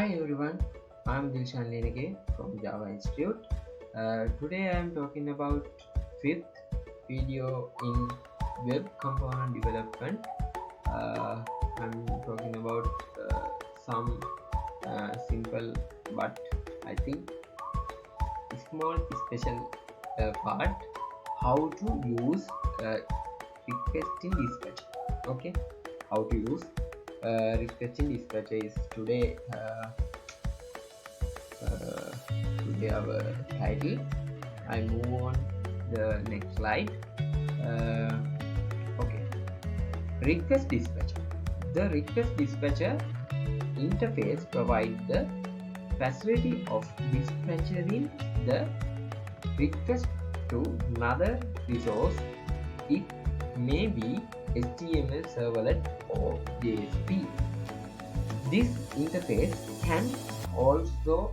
Hi everyone, I'm Dilshan Lenege from Java Institute. Today I am talking about fifth video in web component development. I'm talking about some simple but I think small special part, how to use requesting dispatcher. Okay, how to use requesting dispatcher is today our title. I move on the next slide. Okay, request dispatcher. The request dispatcher interface provides the facility of dispatching the request to another resource. It may be HTML servlet or JSP. This interface can also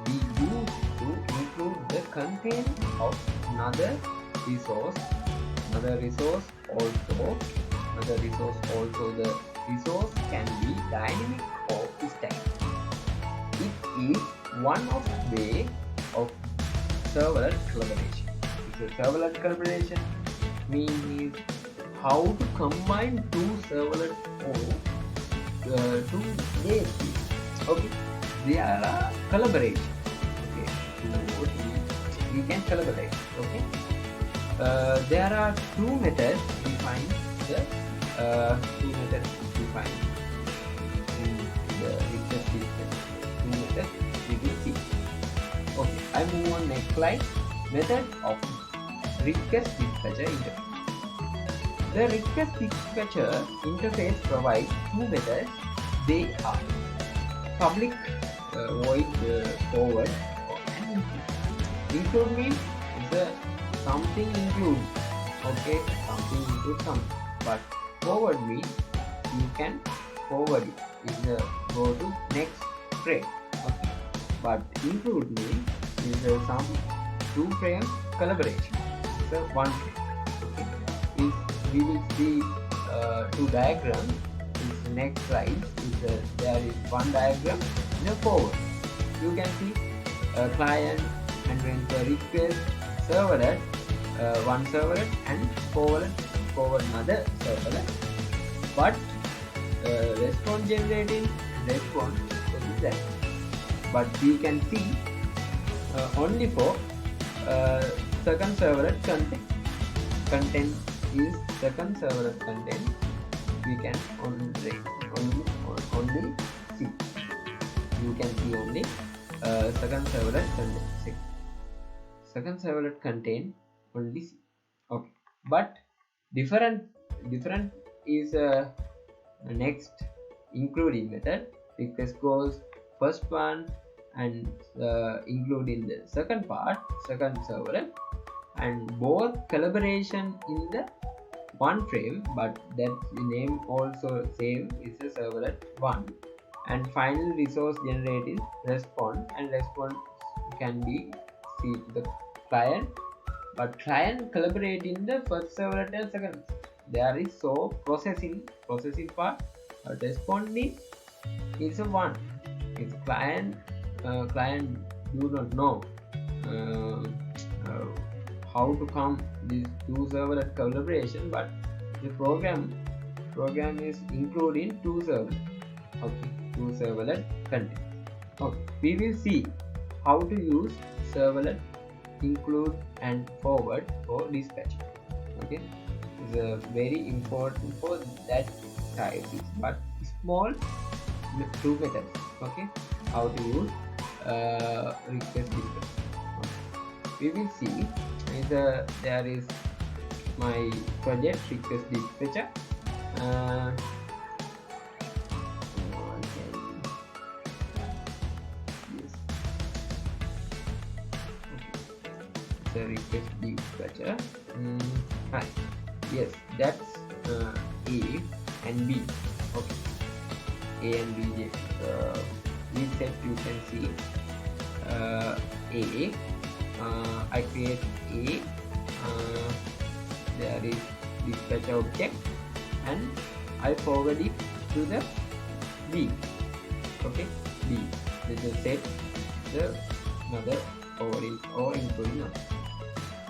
be used to include the content of another resource. The resource resource can be dynamic or static. It is one of the way of servlet collaboration. Servlet collaboration means how to combine two servlet or two JSP. Okay, they are collaboration. Okay, we can collaborate. Okay, there are two methods defined. Two methods defined in the request dispatcher. Two methods we will see. Okay, I move on next slide. Method of request dispatcher interface. The request dispatcher interface provides two methods. They are public void forward and include means something include. Okay, something include something, but forward means you can forward it. It's go to next frame. Okay, but include means is some two frame collaboration. It's one frame. Okay, if we will see two diagrams. The next slide is there is one diagram in a forward. You can see a client and when the request servlet, one servlet and forward another servlet, but response generating response is that. But we can see only for second servlet content is second servlet content. We can only see. You can see only second servlet content. Second servlet contain only see. Okay, but different is next including method. Request goes first one and including the second part, second servlet, and both collaboration in the one frame, but that name also same is a servlet 1, and final resource generating response, and response can be see to the client, but client collaborate in the first servlet and second. There is so processing part, responding is a one. If client do not know how to come these two servlet collaboration, but the program is including two servlet. Okay, two servlet content. Okay, we will see how to use servlet include and forward for dispatch. Okay, it's very important for that type, but small two methods. Okay, how to use request dispatch. Okay. We will see. There is my project request dispatcher. Yes. Okay. The request dispatcher. Hi. Yes, that's A and B. Okay. A and B. This set you can see A. I create A. There is dispatch object and I forward it to the B. Okay, B. This is set the mother or including number.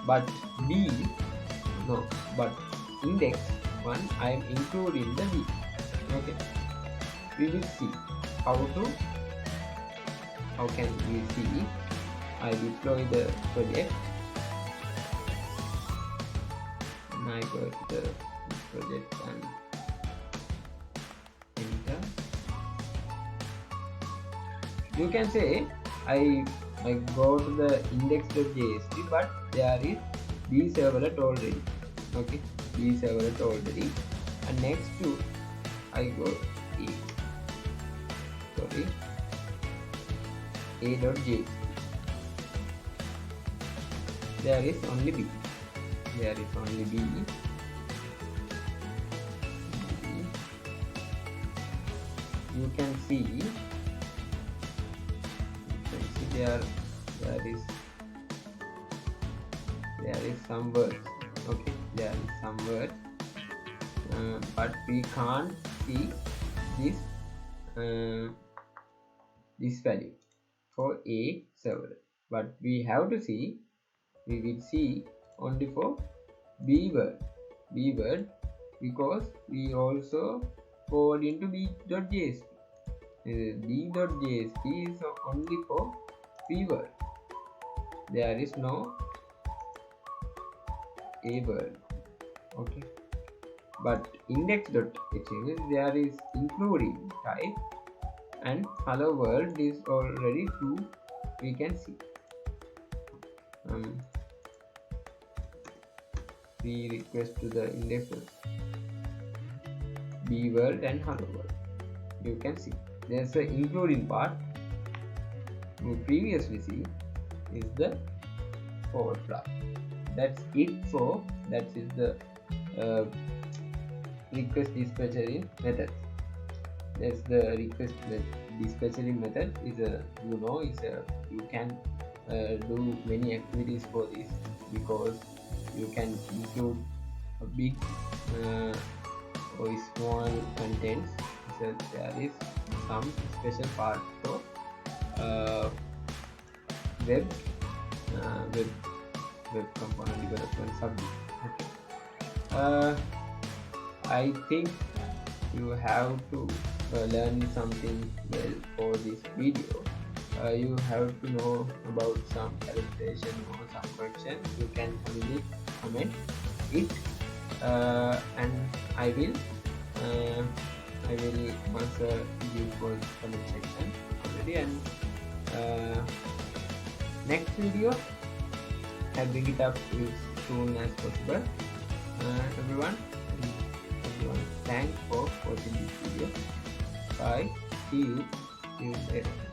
But B, no, but index 1 I am including the B. Okay, we will see how can we see. I deploy the project and I go to the project and enter. You can say I go to the index.jsp, but there is B servlet already. Okay, B servlet already, and next to I go A.jsp. There is only B. There is only B. You can see there is some words. Okay, there is some words, but we can't see this value for A server. But we have to see. We will see only for B word, because we also forward into B.jsp. B.jsp is only for B word. There is no A word. Okay, but index.html there is including type, and hello world is already true. We can see. We request to the index B world and hello world. You can see there's the including part. We previously see is the forward flag. That's it. So that is the request dispatching method. That's the request dispatching method. Is a you can do many activities for this, because you can include a big or small contents. So there is some special part for web component development subject. Okay. I think you have to learn something well for this video. You have to know about some calculation or some question. You can only comment it, and I will answer you for comment section already. And next video I'll bring it up as soon as possible. Everyone, thanks for watching this video. Bye. See you later.